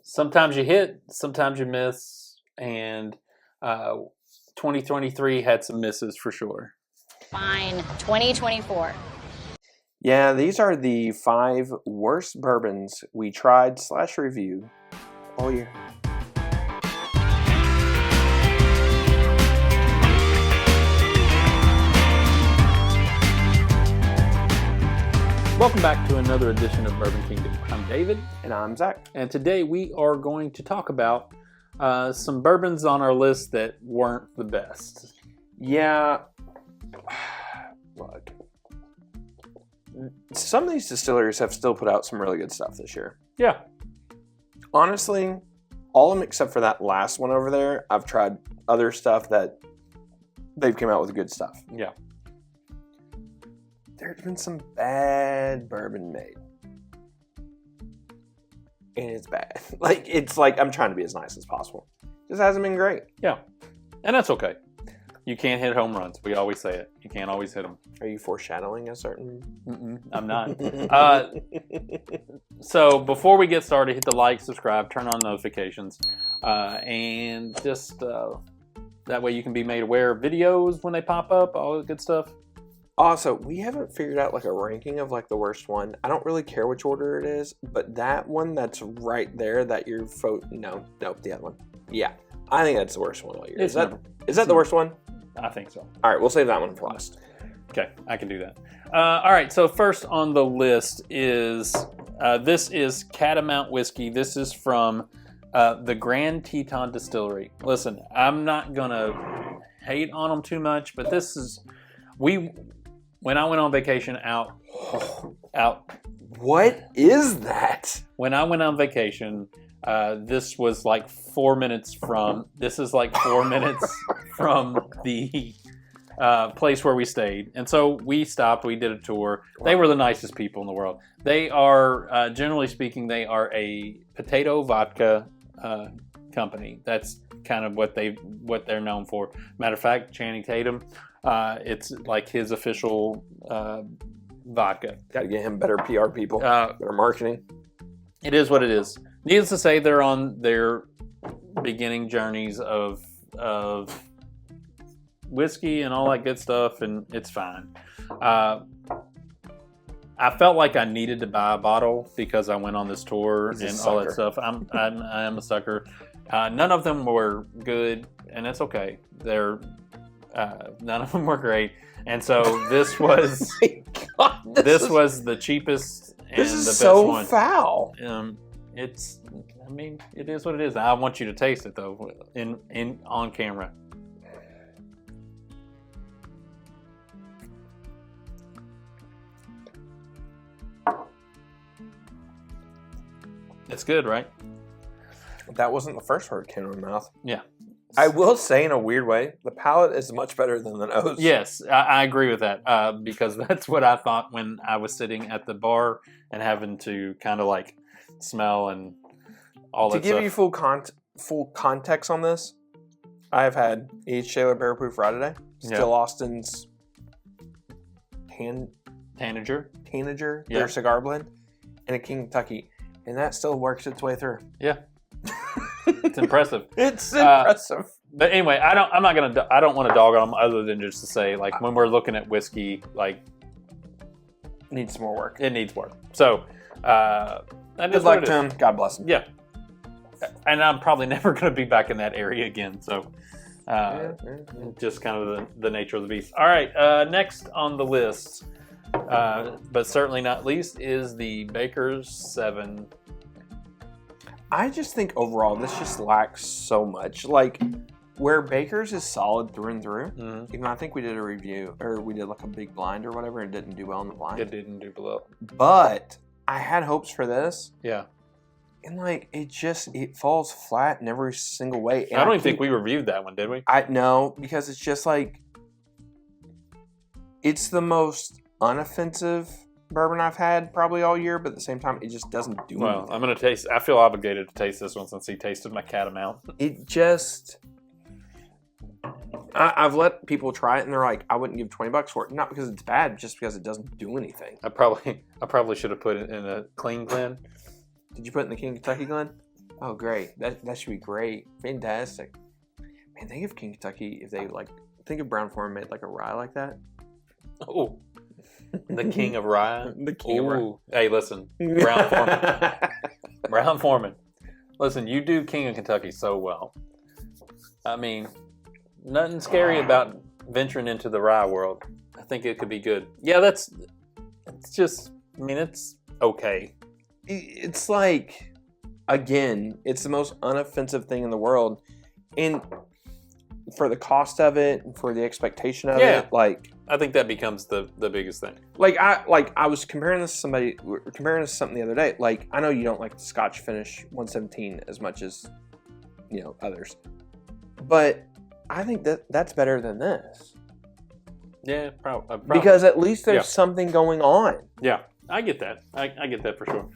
Sometimes you hit, sometimes you miss, and 2023 had some misses for sure. Fine, 2024. Yeah, these are the 5 worst bourbons we tried / reviewed all year. Welcome back to another edition of Bourbon Kingdom. I'm David. And I'm Zach. And today we are going to talk about some bourbons on our list that weren't the best. Yeah. Look. Some of these distilleries have still put out some really good stuff this year. Yeah. Honestly, all of them except for that last one over there, I've tried other stuff that they've come out with good stuff. Yeah. There's been some bad bourbon made. And it's bad. It's like I'm trying to be as nice as possible. Just hasn't been great. Yeah. And that's okay. You can't hit home runs. We always say it. You can't always hit them. Are you foreshadowing a certain... I'm not. So before we get started, hit the like, subscribe, turn on notifications, and just that way you can be made aware of videos when they pop up, all the good stuff. Also, we haven't figured out a ranking of the worst one. I don't really care which order it is, but that one that's right there that you're nope, the other one. Yeah, I think that's the worst one all year. Is that the worst one? I think so. All right, we'll save that one for last. Okay, I can do that. All right, so first on the list is this is Catamount whiskey. This is from the Grand Teton Distillery. Listen, I'm not gonna hate on them too much, but this is when I went on vacation out. What is that? When I went on vacation, this was 4 minutes from. This is 4 minutes from the place where we stayed, and so we stopped. We did a tour. They were the nicest people in the world. They are, generally speaking, they are a potato vodka company. That's kind of what they're known for. Matter of fact, Channing Tatum. It's his official vodka. Got to get him better PR people, better marketing. It is what it is. Needless to say, they're on their beginning journeys of whiskey and all that good stuff, and it's fine. I felt like I needed to buy a bottle because I went on this tour and all that stuff. I am a sucker. None of them were good, and it's okay. None of them were great, and so this was this was the cheapest and this the is best so one. Foul. It is what it is. I want you to taste it though, in on camera. It's good, right? That wasn't the first word that came to my mouth. Yeah. I will say in a weird way, the palate is much better than the nose. Yes, I agree with that because that's what I thought when I was sitting at the bar and having to kind of smell and all that stuff. To give you full context on this, I have had H. Taylor Barrel Proof Rye today. Still Austin's Tanager, their cigar blend, and a King Kentucky. And that still works its way through. Yeah. It's impressive. It's impressive. But anyway, I don't want to dog on them other than just to say when we're looking at whiskey, it needs more work. It needs work. So, good luck to him. God bless him. Yeah. And I'm probably never going to be back in that area again. So, just kind of the nature of the beast. All right. Next on the list, but certainly not least, is the Baker's 7. I just think overall this just lacks so much. Where Baker's is solid through and through. Mm-hmm. Even I think we did a review, or we did a big blind or whatever, and it didn't do well in the blind. It didn't do well. But I had hopes for this. Yeah. And it falls flat in every single way. And I don't even think we reviewed that one, did we? No, because it's just it's the most unoffensive bourbon I've had probably all year, but at the same time, it just doesn't do anything. Well, I'm going to taste. I feel obligated to taste this one since he tasted my Catamount. It just. I've let people try it, and they're like, "I wouldn't give $20 for it." Not because it's bad, just because it doesn't do anything. I probably should have put it in a clean blend. Did you put it in the King Kentucky blend? Oh, great. That should be great. Fantastic. Man, think of King Kentucky if they think of Brown-Forman made like a rye like that. Oh, the king of rye. The king of rye. Ooh. Hey, listen, Brown-Forman. Brown-Forman. Listen, you do King of Kentucky so well. I mean, nothing scary about venturing into the rye world. I think it could be good. Yeah, it's okay. It's like, again, it's the most unoffensive thing in the world. And for the cost of it, and for the expectation of it, I think that becomes the biggest thing. I was comparing this to something the other day. Like, I know you don't like the Scotch finish 117 as much as, others. But I think that's better than this. Yeah, probably. Because at least there's something going on. Yeah, I get that. I get that for sure.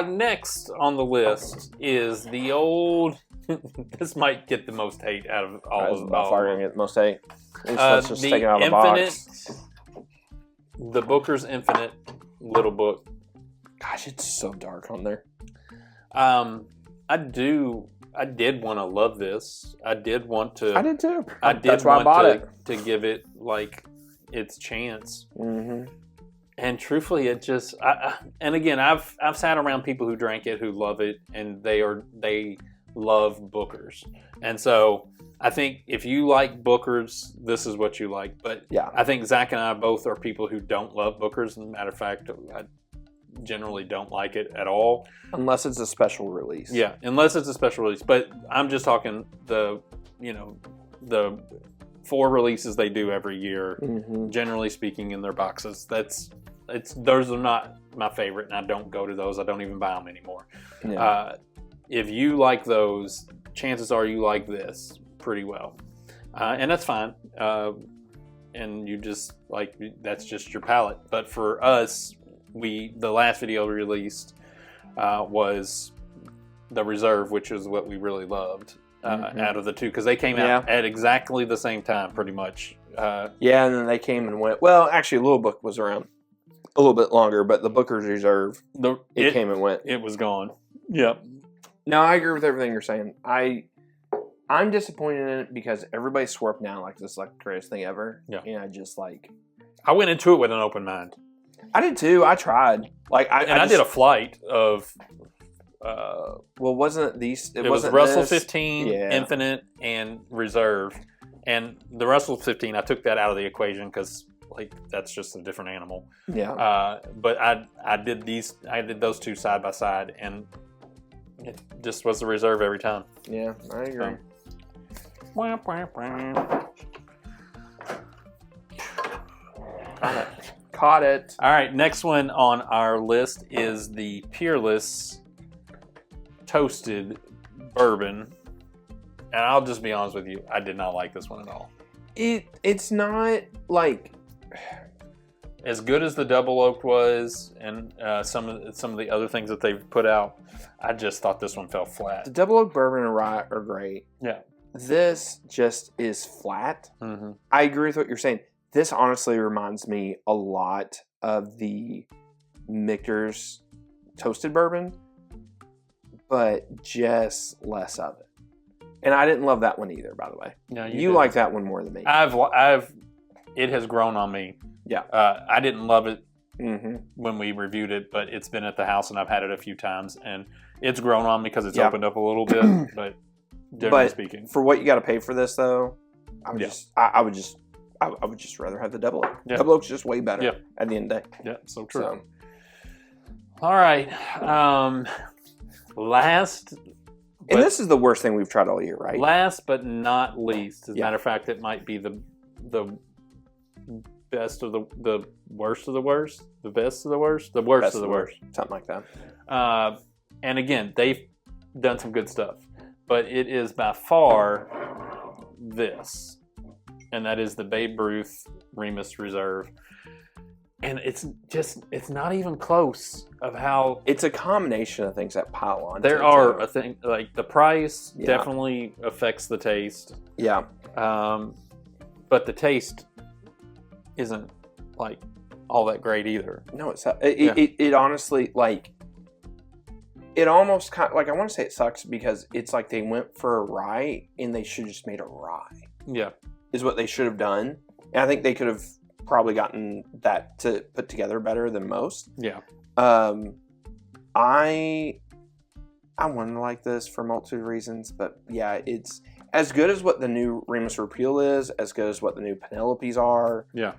Next on the list is the old... this might get the most hate out of all of them. By far, get the most hate. Let's just take it out of the box. The Booker's Infinite Little Book. Gosh, it's so dark on there. I did want to love this. I did want to. I did too. That's why I bought it to give it its chance. Mm-hmm. And truthfully, it just. And again, I've sat around people who drank it, who love it, and they love Bookers. And so I think if you like Bookers, this is what you like. But yeah, I think Zach and I both are people who don't love Bookers. As a matter of fact, I generally don't like it at all. Unless it's a special release. Yeah, unless it's a special release. But I'm just talking the 4 releases they do every year, generally speaking, in their boxes. Those are not my favorite, and I don't go to those. I don't even buy them anymore. Yeah. If you like those, chances are you like this pretty well. And that's fine. And you just, that's just your palate. But for us, the last video we released was the Reserve, which is what we really loved out of the two. Because they came out at exactly the same time, pretty much. And then they came and went. Well, actually, Little Book was around a little bit longer, but the Booker's Reserve, it came and went. It was gone. Yep. No, I agree with everything you're saying. I'm disappointed in it because everybody swore up now like this is the greatest thing ever. Yeah. And I just I went into it with an open mind. I did too. I tried. I did a flight of. Wasn't it these? It was Russell 15, Infinite, and Reserve, and the Russell 15. I took that out of the equation because that's just a different animal. Yeah. But I did these. I did those two side by side, and it just was the Reserve every time. Yeah, I agree. Caught it. All right, next one on our list is the Peerless Toasted Bourbon. And I'll just be honest with you, I did not like this one at all. It's not as good as the Double Oaked was, and some of the other things that they've put out. I just thought this one fell flat. The Double Oaked Bourbon and Rye are great. Yeah. This just is flat. Mm-hmm. I agree with what you're saying. This honestly reminds me a lot of the Michter's Toasted Bourbon, but just less of it. And I didn't love that one either, by the way. No, you like that one more than me. It has grown on me. Yeah. I didn't love it when we reviewed it, but it's been at the house and I've had it a few times, and it's grown on me because it's opened up a little bit. But generally speaking, for what you got to pay for this, though, I would just rather have the Double Oak. Yeah. Double Oak's just way better at the end of the day. Yeah, so true. So. All right. Last... And this is the worst thing we've tried all year, right? Last but not least, as a matter of fact, it might be the best of the worst of the worst, the best of the worst, the worst best of the worst. Something like that. And again, they've done some good stuff, but it is by far this, and that is the Babe Ruth Remus Reserve. And it's not even close of how... It's a combination of things that pile on. There are a thing, the price definitely affects the taste. Yeah. But the taste isn't, all that great either. No, it honestly, it almost kind of, like, I want to say it sucks because it's like they went for a rye and they should have just made a rye. Yeah. Is what they should have done. And I think they could have probably gotten that to put together better than most. Yeah. I want to like this for a multitude of reasons, but yeah, it's as good as what the new Remus Repeal is, as good as what the new Penelopes are. Yeah.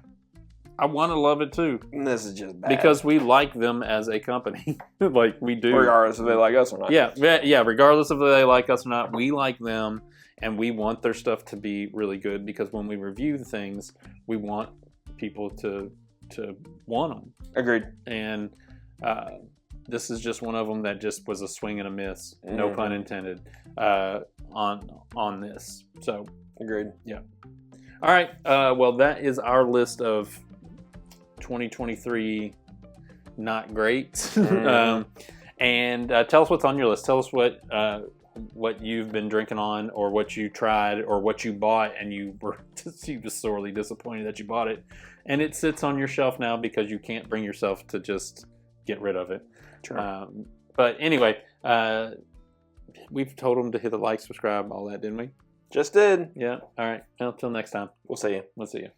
I want to love it too. This is just bad. Because we like them as a company. Like, we do. Regardless if they like us or not. Yeah, regardless if they like us or not, we like them, and we want their stuff to be really good, because when we review things, we want people to want them. Agreed. And this is just one of them that just was a swing and a miss, no pun intended, on this. So, agreed. Yeah. All right. Well, that is our list of 2023 not great. And tell us what's on your list. Tell us what you've been drinking on, or what you tried, or what you bought and you were sorely disappointed that you bought it, and it sits on your shelf now because you can't bring yourself to just get rid of it. Sure. But anyway, we've told them to hit the like, subscribe, all that, didn't we? Just did. Yeah. All right. Until next time. We'll see you. We'll see you.